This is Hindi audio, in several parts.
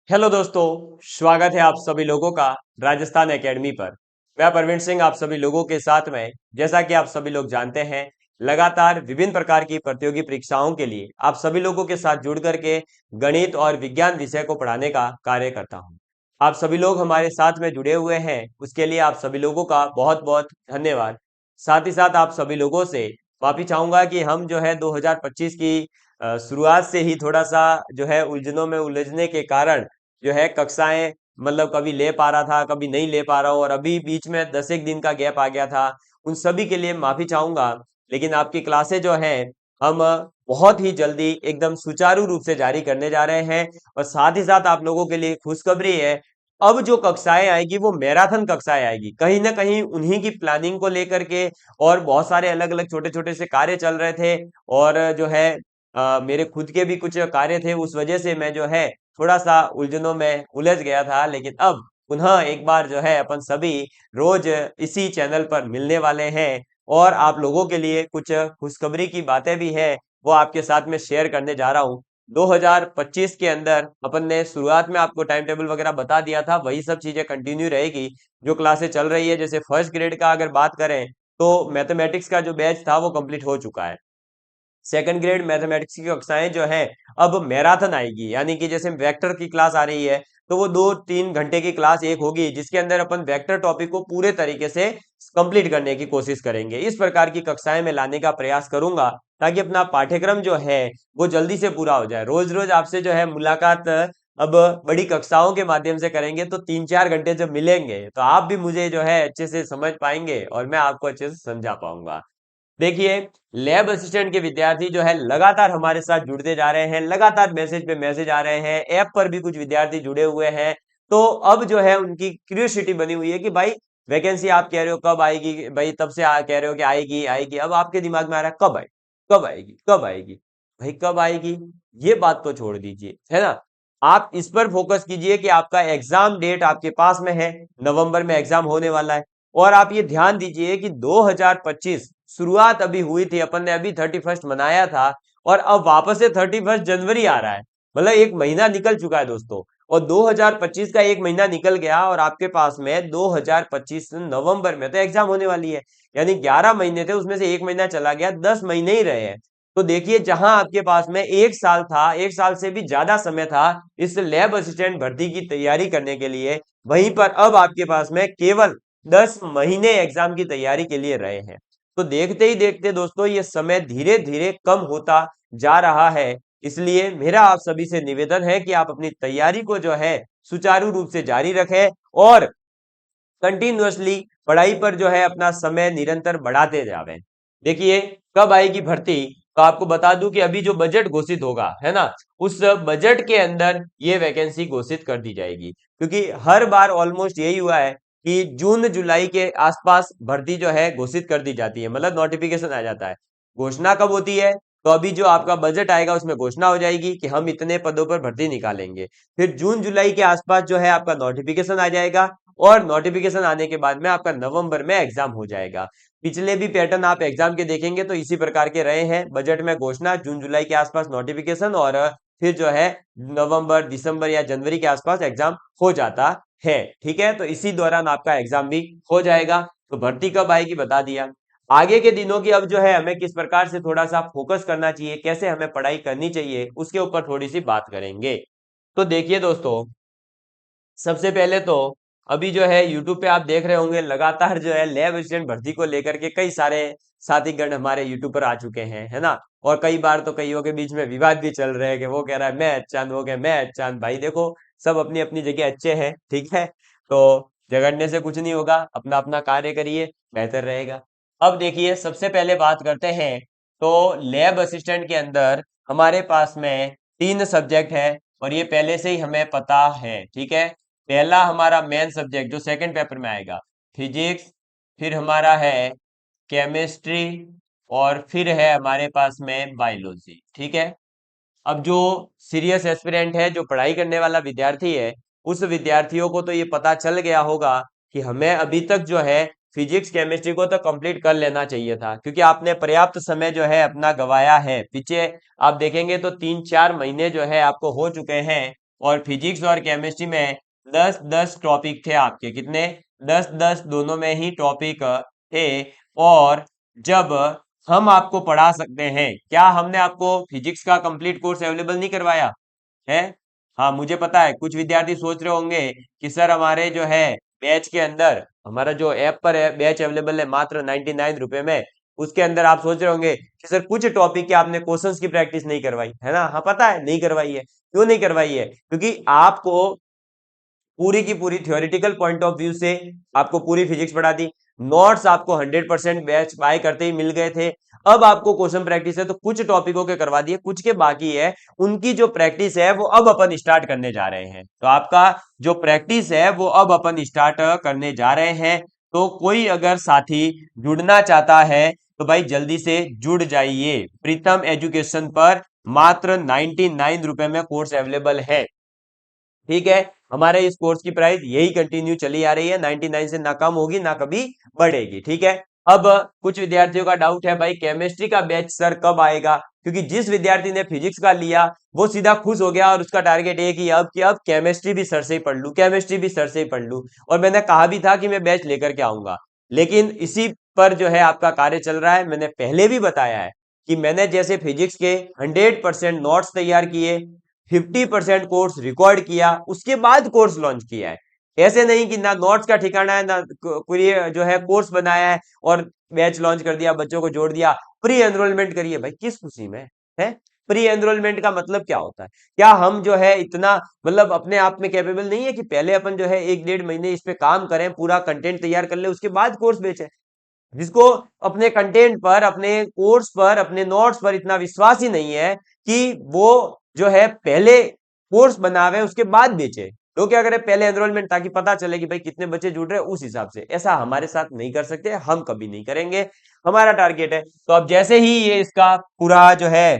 हेलो दोस्तों, स्वागत है आप सभी लोगों का राजस्थान एकेडमी पर। मैं प्रवीण सिंह आप सभी लोगों के साथ में। जैसा कि आप सभी लोग जानते हैं, लगातार विभिन्न प्रकार की प्रतियोगी परीक्षाओं के लिए आप सभी लोगों के साथ जुड़ करके गणित और विज्ञान विषय को पढ़ाने का कार्य करता हूं। आप सभी लोग हमारे साथ में जुड़े हुए हैं, उसके लिए आप सभी लोगों का बहुत बहुत धन्यवाद। साथ ही साथ आप सभी लोगों से माफी चाहूंगा कि हम जो है 2025 की शुरुआत से ही थोड़ा सा जो है उलझनों में उलझने के कारण जो है कक्षाएं मतलब कभी ले पा रहा था, कभी नहीं ले पा रहा हूँ, और अभी बीच में 10 एक दिन का गैप आ गया था। उन सभी के लिए माफी चाहूंगा। लेकिन आपकी क्लासें जो हैं हम बहुत ही जल्दी एकदम सुचारू रूप से जारी करने जा रहे हैं। और साथ ही साथ आप लोगों के लिए खुशखबरी है, अब जो कक्षाएं आएगी वो मैराथन कक्षाएं आएगी, कहीं ना कहीं उन्हीं की प्लानिंग को लेकर के। और बहुत सारे अलग अलग छोटे छोटे से कार्य चल रहे थे, और जो है मेरे खुद के भी कुछ कार्य थे, उस वजह से मैं जो है थोड़ा सा उलझनों में उलझ गया था। लेकिन अब पुनः एक बार जो है अपन सभी रोज इसी चैनल पर मिलने वाले हैं, और आप लोगों के लिए कुछ खुशखबरी की बातें भी है, वो आपके साथ में शेयर करने जा रहा हूँ। 2025 के अंदर अपन ने शुरुआत में आपको टाइम टेबल वगैरह बता दिया था, वही सब चीजें कंटिन्यू रहेगी जो क्लासेस चल रही है। जैसे फर्स्ट ग्रेड का अगर बात करें तो मैथमेटिक्स का जो बैच था वो कंप्लीट हो चुका है। सेकंड ग्रेड मैथमेटिक्स की कक्षाएं जो है अब मैराथन आएगी, यानी कि जैसे वेक्टर की क्लास आ रही है तो वो 2-3 घंटे की क्लास एक होगी, जिसके अंदर अपन वेक्टर टॉपिक को पूरे तरीके से कंप्लीट करने की कोशिश करेंगे। इस प्रकार की कक्षाएं मैं लाने का प्रयास करूंगा ताकि अपना पाठ्यक्रम जो है वो जल्दी से पूरा हो जाए। रोज रोज आपसे जो है मुलाकात अब बड़ी कक्षाओं के माध्यम से करेंगे, तो 3-4 घंटे जब मिलेंगे तो आप भी मुझे जो है अच्छे से समझ पाएंगे और मैं आपको अच्छे से समझा पाऊंगा। देखिए, लैब असिस्टेंट के विद्यार्थी जो है लगातार हमारे साथ जुड़ते जा रहे हैं, लगातार मैसेज पे मैसेज आ रहे हैं, ऐप पर भी कुछ विद्यार्थी जुड़े हुए हैं। तो अब जो है उनकी क्यूरियोसिटी बनी हुई है कि भाई वैकेंसी आप कह रहे हो कब आएगी, भाई तब से कह रहे हो कि आएगी आएगी। अब आपके दिमाग में आ रहा है कब आएगी, कब आएगी, कब आएगी। भाई कब आएगी ये बात तो छोड़ दीजिए, है ना। आप इस पर फोकस कीजिए कि आपका एग्जाम डेट आपके पास में है, नवंबर में एग्जाम होने वाला है। और आप ये ध्यान दीजिए कि 2025 शुरुआत अभी हुई थी, अपन ने अभी 31st मनाया था, और अब वापस से 31 जनवरी आ रहा है। मतलब एक महीना निकल चुका है दोस्तों, और 2025 का एक महीना निकल गया, और आपके पास में 2025 नवंबर में तो एग्जाम होने वाली है। यानी 11 महीने थे, उसमें से एक महीना चला गया, 10 महीने ही रहे हैं। तो देखिए, जहां आपके पास में एक साल था, एक साल से भी ज्यादा समय था इस लैब असिस्टेंट भर्ती की तैयारी करने के लिए, वहीं पर अब आपके पास में केवल 10 महीने एग्जाम की तैयारी के लिए रहे हैं। तो देखते ही देखते दोस्तों ये समय धीरे धीरे कम होता जा रहा है। इसलिए मेरा आप सभी से निवेदन है कि आप अपनी तैयारी को जो है सुचारू रूप से जारी रखें, और कंटिन्यूअसली पढ़ाई पर जो है अपना समय निरंतर बढ़ाते जावें। देखिए, कब आएगी भर्ती, तो आपको बता दूं कि अभी जो बजट घोषित होगा, है ना, उस बजट के अंदर ये वैकेंसी घोषित कर दी जाएगी। क्योंकि हर बार ऑलमोस्ट यही हुआ है कि जून जुलाई के आसपास भर्ती जो है घोषित कर दी जाती है, मतलब नोटिफिकेशन आ जाता है। घोषणा कब होती है, तो अभी जो आपका बजट आएगा उसमें घोषणा हो जाएगी कि हम इतने पदों पर भर्ती निकालेंगे। फिर जून जुलाई के आसपास जो है आपका नोटिफिकेशन आ जाएगा, और नोटिफिकेशन आने के बाद में आपका नवंबर में एग्जाम हो जाएगा। पिछले भी पैटर्न आप एग्जाम के देखेंगे तो इसी प्रकार के रहे हैं, बजट में घोषणा, जून जुलाई के आसपास नोटिफिकेशन, और फिर जो है नवंबर दिसंबर या जनवरी के आसपास एग्जाम हो जाता है। ठीक है, तो इसी दौरान आपका एग्जाम भी हो जाएगा। तो भर्ती कब आएगी बता दिया। आगे के दिनों की अब जो है हमें किस प्रकार से थोड़ा सा फोकस करना चाहिए, कैसे हमें पढ़ाई करनी चाहिए, उसके ऊपर थोड़ी सी बात करेंगे। तो देखिए दोस्तों, सबसे पहले तो अभी जो है यूट्यूब पे आप देख रहे होंगे लगातार जो है लैब असिस्टेंट भर्ती को लेकर के कई सारे साथीगण हमारे यूट्यूब पर आ चुके हैं, है ना। और कई बार तो कईयों के बीच में विवाद भी चल रहे हैं कि वो कह रहा है मैं चांद, वो कह मैं चांद। भाई देखो, सब अपनी अपनी जगह अच्छे हैं, ठीक है। तो झगड़ने से कुछ नहीं होगा, अपना अपना कार्य करिए, बेहतर रहेगा। अब देखिए, सबसे पहले बात करते हैं। तो लैब असिस्टेंट के अंदर हमारे पास में 3 सब्जेक्ट है, और ये पहले से ही हमें पता है, ठीक है। पहला हमारा मेन सब्जेक्ट जो सेकंड पेपर में आएगा, फिजिक्स। फिर हमारा है केमिस्ट्री, और फिर है हमारे पास में बायोलॉजी, ठीक है। अब जो सीरियस एस्पिरेंट है, जो पढ़ाई करने वाला विद्यार्थी है, उस विद्यार्थियों को तो ये पता चल गया होगा कि हमें अभी तक जो है फिजिक्स केमिस्ट्री को तो कंप्लीट कर लेना चाहिए था, क्योंकि आपने पर्याप्त समय जो है अपना गवाया है। पीछे आप देखेंगे तो 3-4 महीने जो है आपको हो चुके हैं, और फिजिक्स और केमिस्ट्री में 10-10 टॉपिक थे आपके, कितने? 10-10 दोनों में ही टॉपिक थे। और जब हम आपको पढ़ा सकते हैं, क्या हमने आपको फिजिक्स का कंप्लीट कोर्स अवेलेबल नहीं करवाया है? हाँ, मुझे पता है कुछ विद्यार्थी सोच रहे होंगे कि सर हमारे जो है बैच के अंदर, हमारा जो ऐप पर है बैच अवेलेबल है मात्र 99 रुपए में, उसके अंदर आप सोच रहे होंगे कि सर कुछ टॉपिक के आपने क्वेश्चंस की प्रैक्टिस नहीं करवाई है ना? हाँ पता है नहीं करवाई है। क्यों नहीं करवाई है? क्योंकि आपको पूरी की पूरी थ्योरेटिकल पॉइंट ऑफ व्यू से आपको पूरी फिजिक्स पढ़ा दी, नोट्स आपको 100% बैच बाय करते ही मिल गए थे। अब आपको क्वेश्चन प्रैक्टिस है तो कुछ टॉपिकों के करवा दिए, कुछ के बाकी है, उनकी जो प्रैक्टिस है वो अब अपन स्टार्ट करने जा रहे हैं। तो आपका जो प्रैक्टिस है वो अब अपन स्टार्ट करने जा रहे हैं। तो कोई अगर साथी जुड़ना चाहता है तो भाई जल्दी से जुड़ जाइए। प्रीतम एजुकेशन पर मात्र 99 रुपए में कोर्स अवेलेबल है। ठीक है, हमारे इस कोर्स की प्राइस यही कंटिन्यू चली आ रही है, 99 से ना कम होगी ना कभी बढ़ेगी। ठीक है, अब कुछ विद्यार्थियों का डाउट है भाई केमिस्ट्री का बैच सर कब आएगा? क्योंकि जिस विद्यार्थी ने फिजिक्स का लिया वो सीधा खुश हो गया और उसका टारगेट एक ही अब कि अब केमिस्ट्री भी सर से ही पढ़ लूं, केमिस्ट्री भी सर से ही पढ़ लूं। और मैंने कहा भी था कि मैं बैच लेकर के आऊंगा, लेकिन इसी पर जो है आपका कार्य चल रहा है। मैंने पहले भी बताया है कि मैंने जैसे फिजिक्स के 100% नोट्स तैयार किए, 50% कोर्स रिकॉर्ड किया, उसके बाद कोर्स लॉन्च किया है। ऐसे नहीं कि ना नोट्स का ठिकाना है ना कोई जो है कोर्स बनाया है और बैच लॉन्च कर दिया, बच्चों को जोड़ दिया, प्री एनरोलमेंट करिए। भाई किस खुशी में है? प्री एनरोलमेंट का मतलब क्या होता है? क्या हम जो है इतना मतलब अपने आप में कैपेबल नहीं है कि पहले अपन जो है 1-1.5 महीने इस पे काम करें, पूरा कंटेंट तैयार कर ले, उसके बाद कोर्स बेचें? जिसको अपने कंटेंट पर, अपने कोर्स पर, अपने नोट्स पर इतना विश्वास ही नहीं है कि वो जो है पहले कोर्स बनावे उसके बाद बेचे। तो क्या करें, पहले एनरोलमेंट, ताकि पता चले कि भाई कितने बच्चे जुड़ रहे हैं उस हिसाब से। ऐसा हमारे साथ नहीं कर सकते, हम कभी नहीं करेंगे। हमारा टारगेट है तो अब जैसे ही ये इसका पूरा जो है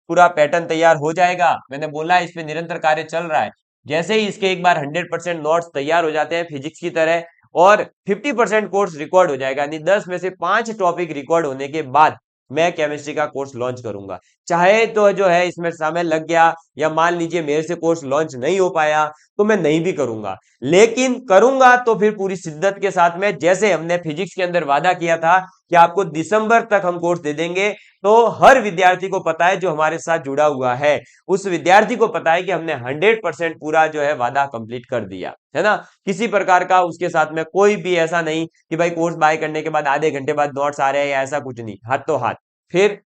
पूरा पैटर्न तैयार हो जाएगा, मैंने बोला इस पे निरंतर कार्य चल रहा है, जैसे ही इसके एक बार 100% नोट्स तैयार हो जाते हैं फिजिक्स की तरह और 50% कोर्स रिकॉर्ड हो जाएगा, यानी 10 में से 5 टॉपिक रिकॉर्ड होने के बाद मैं केमिस्ट्री का कोर्स लॉन्च करूंगा। चाहे तो जो है इसमें समय लग गया या मान लीजिए मेरे से कोर्स लॉन्च नहीं हो पाया तो मैं नहीं भी करूंगा, लेकिन करूंगा तो फिर पूरी शिद्दत के साथ में, जैसे हमने फिजिक्स के अंदर वादा किया था कि आपको दिसंबर तक हम कोर्स दे देंगे। तो हर विद्यार्थी को पता है जो हमारे साथ जुड़ा हुआ है, उस विद्यार्थी को पता है कि हमने 100% पूरा जो है वादा कंप्लीट कर दिया है ना। किसी प्रकार का उसके साथ में कोई भी ऐसा नहीं कि भाई कोर्स बाय करने के बाद आधे घंटे बाद नोट्स आ रहे हैं या ऐसा कुछ नहीं, हाथ तो हाथ। फिर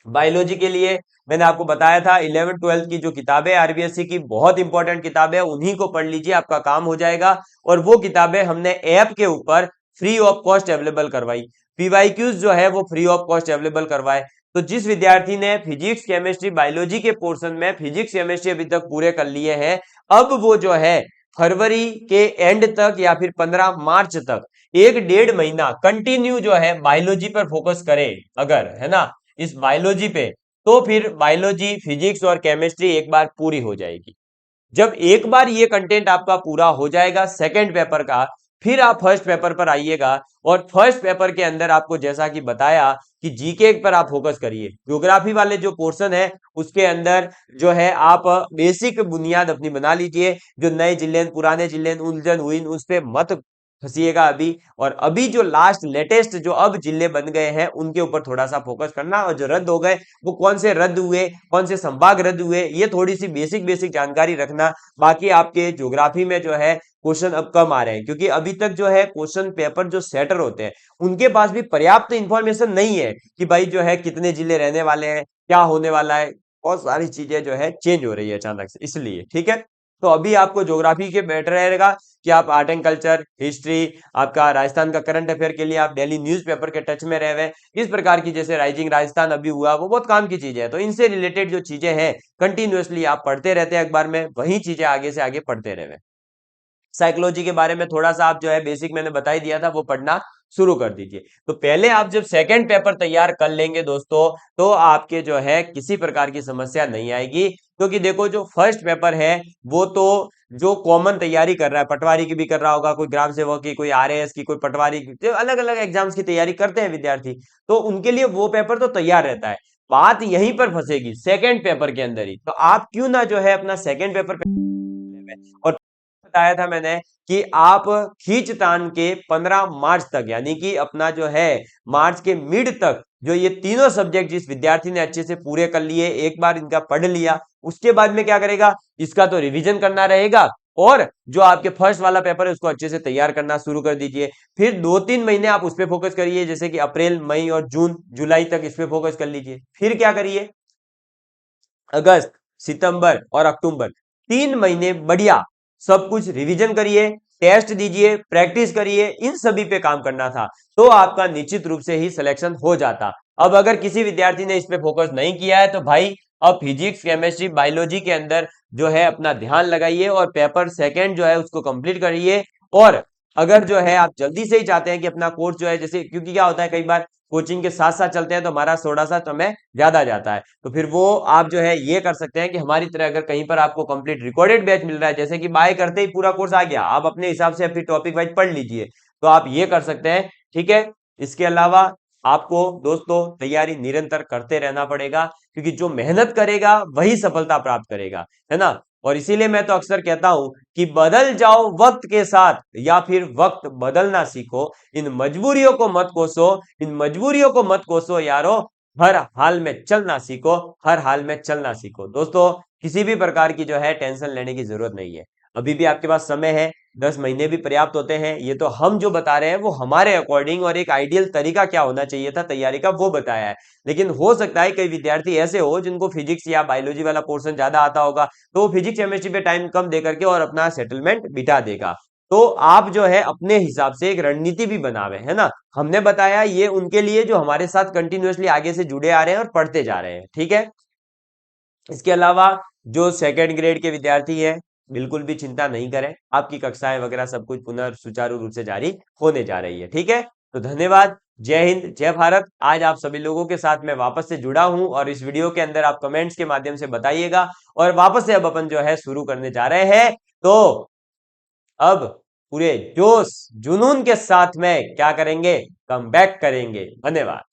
बायोलॉजी के लिए मैंने आपको बताया था 11th-12th की जो किताबें आरबीएससी की बहुत इंपॉर्टेंट किताबें, उन्हीं को पढ़ लीजिए, आपका काम हो जाएगा। और वो किताबें हमने ऐप के ऊपर फ्री ऑफ कॉस्ट अवेलेबल करवाई, पीवाईक्यूज जो है वो फ्री ऑफ कॉस्ट अवेलेबल करवाए। तो जिस विद्यार्थी ने फिजिक्स केमिस्ट्री बायोलॉजी के पोर्शन में फिजिक्स केमिस्ट्री अभी तक पूरे कर लिए हैं, अब वो जो है फरवरी के एंड तक या फिर 15 मार्च तक 1-1.5 महीना कंटिन्यू जो है बायोलॉजी पर फोकस करे अगर, है ना, इस बायोलॉजी पे, तो फिर बायोलॉजी फिजिक्स और केमिस्ट्री एक बार पूरी हो जाएगी। जब एक बार ये कंटेंट आपका पूरा हो जाएगा सेकंड पेपर का, फिर आप फर्स्ट पेपर पर आइएगा। और फर्स्ट पेपर के अंदर आपको जैसा कि बताया कि जीके पर आप फोकस करिए, ज्योग्राफी वाले जो पोर्शन है उसके अंदर जो है आप बेसिक बुनियाद अपनी बना लीजिए। जो नए जिले पुराने जिले उलझन हुई उस पे मत फंसिएगा अभी। और अभी जो लास्ट लेटेस्ट जो अब जिले बन गए हैं उनके ऊपर थोड़ा सा फोकस करना, और जो रद्द हो गए वो कौन से रद्द हुए, कौन से संभाग रद्द हुए, ये थोड़ी सी बेसिक बेसिक जानकारी रखना। बाकी आपके ज्योग्राफी में जो है क्वेश्चन अब कम आ रहे हैं, क्योंकि अभी तक जो है क्वेश्चन पेपर जो सेटर होते हैं उनके पास भी पर्याप्त इंफॉर्मेशन नहीं है कि भाई जो है कितने जिले रहने वाले हैं, क्या होने वाला है। बहुत सारी चीजें जो है चेंज हो रही है अचानक से, इसलिए ठीक है। तो अभी आपको ज्योग्राफी के बेटर रहेगा कि आप आर्ट एंड कल्चर, हिस्ट्री, आपका राजस्थान का करंट अफेयर के लिए आप डेली न्यूज़पेपर के टच में रहे हुए। इस प्रकार की जैसे राइजिंग राजस्थान अभी हुआ वो बहुत काम की चीज है, तो इनसे रिलेटेड जो चीजें हैं कंटिन्यूअसली आप पढ़ते रहते हैं अखबार में, वही चीजें आगे से आगे पढ़ते रहे। साइकोलॉजी के बारे में थोड़ा सा आप जो है बेसिक मैंने बता ही दिया था, वो पढ़ना शुरू कर दीजिए। तो पहले आप जब सेकंड पेपर तैयार कर लेंगे दोस्तों, तो आपके जो है किसी प्रकार की समस्या नहीं आएगी। क्योंकि देखो जो फर्स्ट पेपर है वो तो जो कॉमन तैयारी कर रहा है, पटवारी की भी कर रहा होगा, कोई ग्राम सेवक की, कोई आरएएस की, कोई पटवारी की, जो अलग अलग एग्जाम्स की तैयारी करते हैं विद्यार्थी, तो उनके लिए वो पेपर तो तैयार रहता है। बात यहीं पर फंसेगी, सेकंड पेपर के अंदर ही। तो आप क्यों ना जो है अपना सेकंड पेपर और बताया था मैंने कि आप खींचतान के 15 मार्च तक, यानी कि अपना जो है मार्च के मिड तक, जो ये तीनों सब्जेक्ट जिस विद्यार्थी ने अच्छे से पूरे कर लिए, एक बार इनका पढ़ लिया, उसके बाद में क्या करेगा, इसका तो रिवीजन करना रहेगा, और जो आपके फर्स्ट वाला पेपर है उसको अच्छे से तैयार करना शुरू कर दीजिए। फिर 2-3 महीने आप उस पर फोकस करिए, जैसे कि अप्रैल, मई और जून जुलाई तक इस पे फोकस कर लीजिए। फिर क्या करिए, अगस्त, सितंबर और अक्टूबर, 3 महीने बढ़िया सब कुछ रिवीजन करिए, टेस्ट दीजिए, प्रैक्टिस करिए, इन सभी पे काम करना था, तो आपका निश्चित रूप से ही सिलेक्शन हो जाता। अब अगर किसी विद्यार्थी ने इस पे फोकस नहीं किया है तो भाई अब फिजिक्स, केमिस्ट्री, बायोलॉजी के अंदर जो है अपना ध्यान लगाइए और पेपर सेकंड जो है उसको कंप्लीट करिए। और अगर जो है आप जल्दी से ही चाहते हैं कि अपना कोर्स जो है, जैसे क्योंकि क्या होता है कई बार कोचिंग के साथ साथ चलते हैं तो हमारा थोड़ा सा समय ज्यादा जाता है, तो फिर वो आप जो है ये कर सकते हैं कि हमारी तरह अगर कहीं पर आपको कंप्लीट रिकॉर्डेड बैच मिल रहा है, जैसे कि बाय करते ही पूरा कोर्स आ गया, आप अपने हिसाब से अपनी टॉपिक वाइज पढ़ लीजिए, तो आप ये कर सकते हैं। ठीक है, इसके अलावा आपको दोस्तों तैयारी निरंतर करते रहना पड़ेगा, क्योंकि जो मेहनत करेगा वही सफलता प्राप्त करेगा, है ना। और इसीलिए मैं तो अक्सर कहता हूं कि बदल जाओ वक्त के साथ, या फिर वक्त बदलना सीखो, इन मजबूरियों को मत कोसो, इन मजबूरियों को मत कोसो यारो, हर हाल में चलना सीखो, हर हाल में चलना सीखो। दोस्तों किसी भी प्रकार की जो है टेंशन लेने की जरूरत नहीं है, अभी भी आपके पास समय है, 10 महीने भी पर्याप्त होते हैं। ये तो हम जो बता रहे हैं वो हमारे अकॉर्डिंग, और एक आइडियल तरीका क्या होना चाहिए था तैयारी का वो बताया है। लेकिन हो सकता है कई विद्यार्थी ऐसे हो जिनको फिजिक्स या बायोलॉजी वाला पोर्शन ज्यादा आता होगा, तो वो फिजिक्स केमिस्ट्री पे टाइम कम दे करके और अपना सेटलमेंट बिठा देगा। तो आप जो है अपने हिसाब से एक रणनीति भी बनावे, है ना। हमने बताया ये उनके लिए जो हमारे साथ कंटिन्यूअसली आगे से जुड़े आ रहे हैं और पढ़ते जा रहे हैं, ठीक है। इसके अलावा जो सेकेंड ग्रेड के विद्यार्थी है, बिल्कुल भी चिंता नहीं करें, आपकी कक्षाएं वगैरह सब कुछ पुनः सुचारू रूप से जारी होने जा रही है, ठीक है। तो धन्यवाद, जय हिंद, जय भारत। आज आप सभी लोगों के साथ मैं वापस से जुड़ा हूं, और इस वीडियो के अंदर आप कमेंट्स के माध्यम से बताइएगा, और वापस से अब अपन जो है शुरू करने जा रहे हैं। तो अब पूरे जोश जुनून के साथ में क्या करेंगे, कम बैक करेंगे। धन्यवाद।